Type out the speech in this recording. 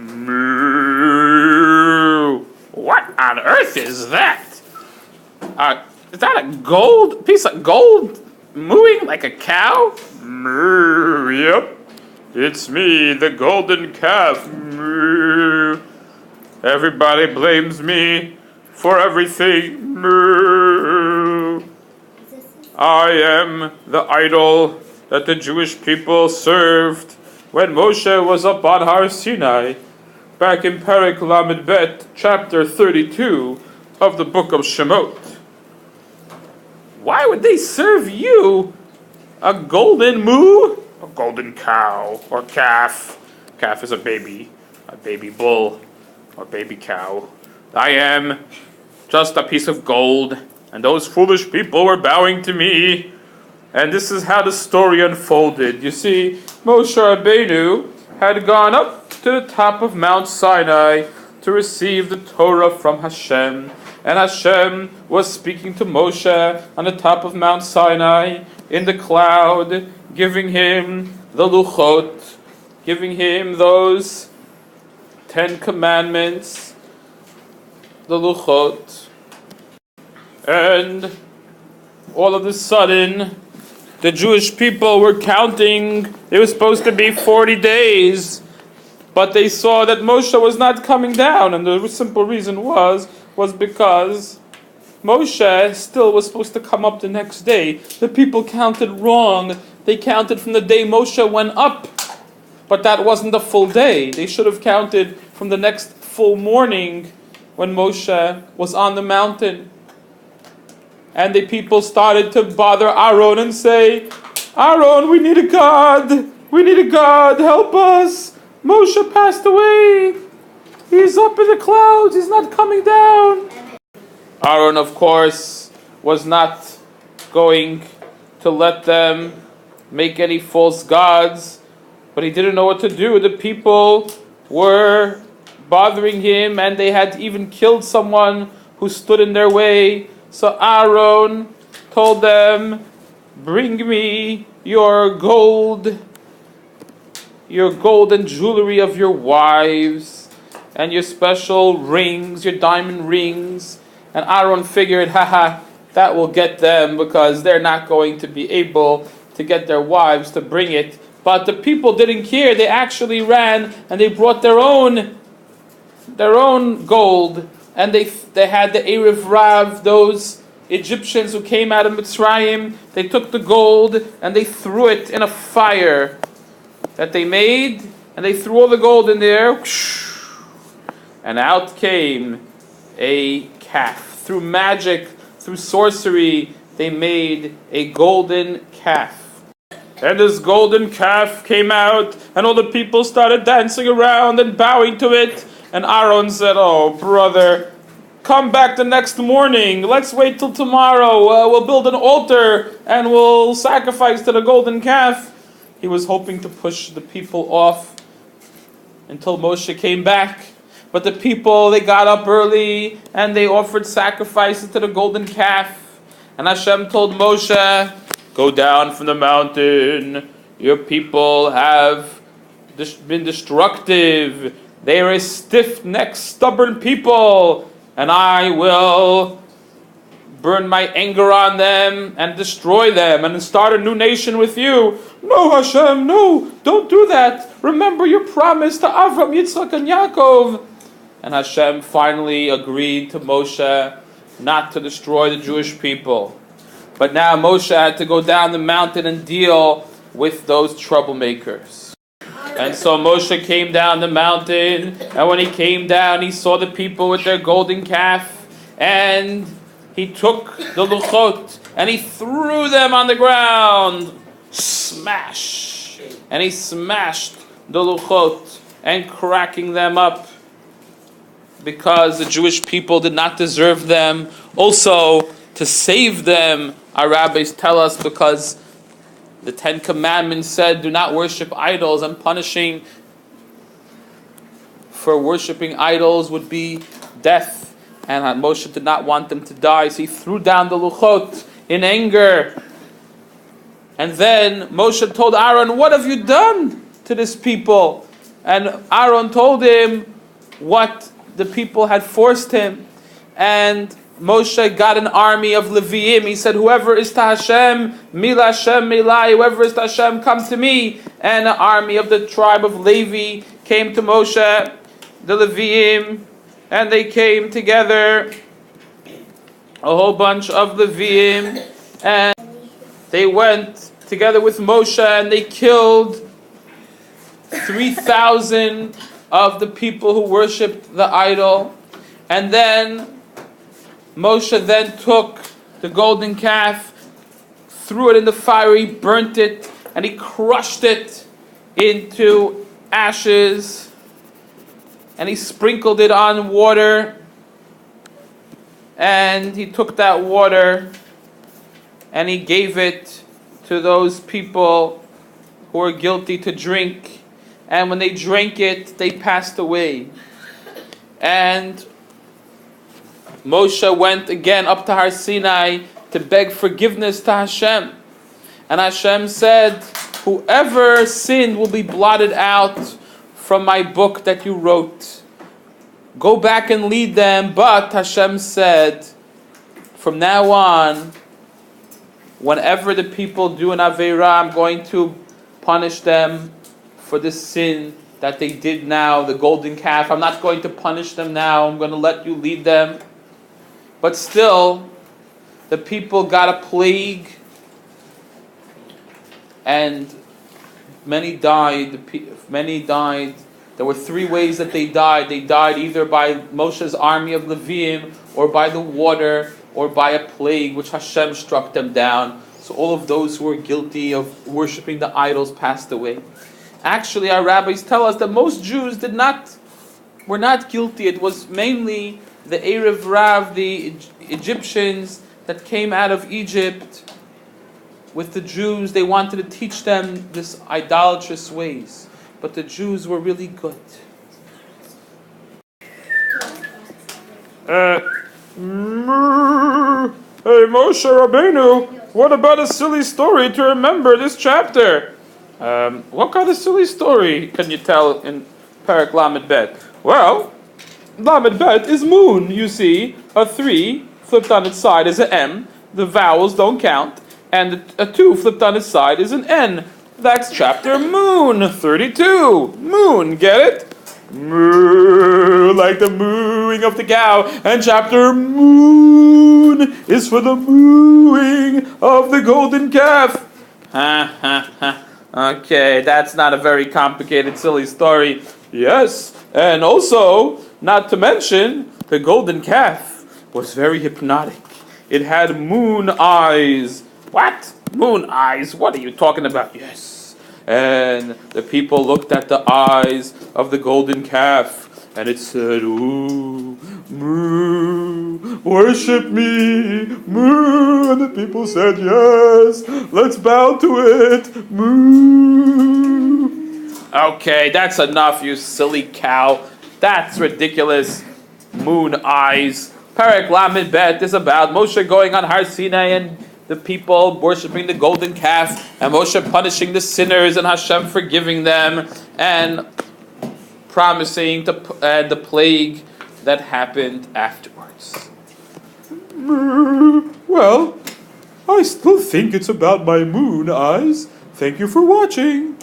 Moo. What on earth is that? Is that a piece of gold mooing like a cow? Moo. Yep. It's me, the golden calf. Moo. Everybody blames me for everything. Moo. I am the idol that the Jewish people served when Moshe was up on Har Sinai, back in Perek Lamed Bet, chapter 32 of the book of Shemot. Why would they serve you a golden moo? A golden cow or calf. Calf is a baby bull or baby cow. I am just a piece of gold, and those foolish people were bowing to me. And this is how the story unfolded. You see, Moshe Rabbeinu had gone up to the top of Mount Sinai to receive the Torah from Hashem. And Hashem was speaking to Moshe on the top of Mount Sinai in the cloud, giving him the Luchot, giving him those 10 commandments, the Luchot. And all of a sudden, the Jewish people were counting. It was supposed to be 40 days, but they saw that Moshe was not coming down, and the simple reason was because Moshe still was supposed to come up the next day. The people counted wrong. They counted from the day Moshe went up, but that wasn't the full day. They should have counted from the next full morning when Moshe was on the mountain. And the people started to bother Aaron and say, Aaron, we need a God. We need a God. Help us. Moshe passed away. He's up in the clouds. He's not coming down. Aaron, of course, was not going to let them make any false gods, but he didn't know what to do. The people were bothering him, and they had even killed someone who stood in their way. So Aaron told them, bring me your gold and jewelry of your wives, and your special rings, your diamond rings. And Aaron figured, that will get them, because they're not going to be able to get their wives to bring it. But the people didn't care. They actually ran, and they brought their own gold. And they had the Erev Rav, those Egyptians who came out of Mitzrayim. They took the gold and they threw it in a fire that they made, and they threw all the gold in there, and out came a calf. Through magic, through sorcery, they made a golden calf. And this golden calf came out, and all the people started dancing around and bowing to it. And Aaron said, oh, brother, come back the next morning. Let's wait till tomorrow. We'll build an altar and we'll sacrifice to the golden calf. He was hoping to push the people off until Moshe came back. But the people, they got up early and they offered sacrifices to the golden calf. And Hashem told Moshe, go down from the mountain. Your people have been destructive. They are a stiff-necked, stubborn people, and I will burn my anger on them and destroy them and start a new nation with you. No, Hashem, no, don't do that. Remember your promise to Avram, Yitzchak, and Yaakov. And Hashem finally agreed to Moshe not to destroy the Jewish people. But now Moshe had to go down the mountain and deal with those troublemakers. And so Moshe came down the mountain, and when he came down, he saw the people with their golden calf, and he took the luchot, and he threw them on the ground. Smash! And he smashed the luchot, and cracking them up, because the Jewish people did not deserve them. Also, to save them, our rabbis tell us, because the 10 Commandments said, do not worship idols, and punishing for worshiping idols would be death. And Moshe did not want them to die, so he threw down the luchot in anger. And then Moshe told Aaron, what have you done to this people? And Aaron told him what the people had forced him. And Moshe got an army of Leviim. He said, whoever is to Hashem, Mila Hashem Milai, whoever is to Hashem, come to me. And an army of the tribe of Levi came to Moshe, the Leviim, and they came together, a whole bunch of Leviim, and they went together with Moshe and they killed 3,000 of the people who worshipped the idol. And then Moshe then took the golden calf, threw it in the fire, he burnt it, and he crushed it into ashes, and he sprinkled it on water, and he took that water and he gave it to those people who were guilty to drink. And when they drank it, they passed away. And Moshe went again up to Har Sinai to beg forgiveness to Hashem. And Hashem said, whoever sinned will be blotted out from my book that you wrote. Go back and lead them. But Hashem said, from now on, whenever the people do an Aveirah, I'm going to punish them for the sin that they did now, the golden calf. I'm not going to punish them now. I'm going to let you lead them. But still, the people got a plague, and many died. Many died. There were 3 ways that they died. They died either by Moshe's army of Leviim, or by the water, or by a plague which Hashem struck them down. So all of those who were guilty of worshipping the idols passed away. Actually, our rabbis tell us that most Jews were not guilty. It was mainly the Erev Rav, the Egyptians that came out of Egypt with the Jews. They wanted to teach them this idolatrous ways. But the Jews were really good. Hey, Moshe Rabbeinu, what about a silly story to remember this chapter? What kind of silly story can you tell in Parak Lamed Bet? Well, Lamed Bet is MooN, you see. A 3 flipped on its side is an M. The vowels don't count. And a 2 flipped on its side is an N. That's chapter MooN 32. MooN, get it? Moo, like the mooing of the cow. And chapter MooN is for the mooing of the golden calf. Ha ha ha. Okay, that's not a very complicated, silly story. Yes, and also, not to mention, the golden calf was very hypnotic. It had moon eyes. What? Moon eyes? What are you talking about? Yes. And the people looked at the eyes of the golden calf, and it said, ooh, moo, worship me, moo. And the people said, yes, let's bow to it, moo. Okay, that's enough, you silly cow. That's ridiculous. Moon eyes. Parak Lamed Bet is about Moshe going on Har Sinai and the people worshipping the golden calf, and Moshe punishing the sinners and Hashem forgiving them, and promising the plague that happened afterwards. Well, I still think it's about my moon eyes. Thank you for watching.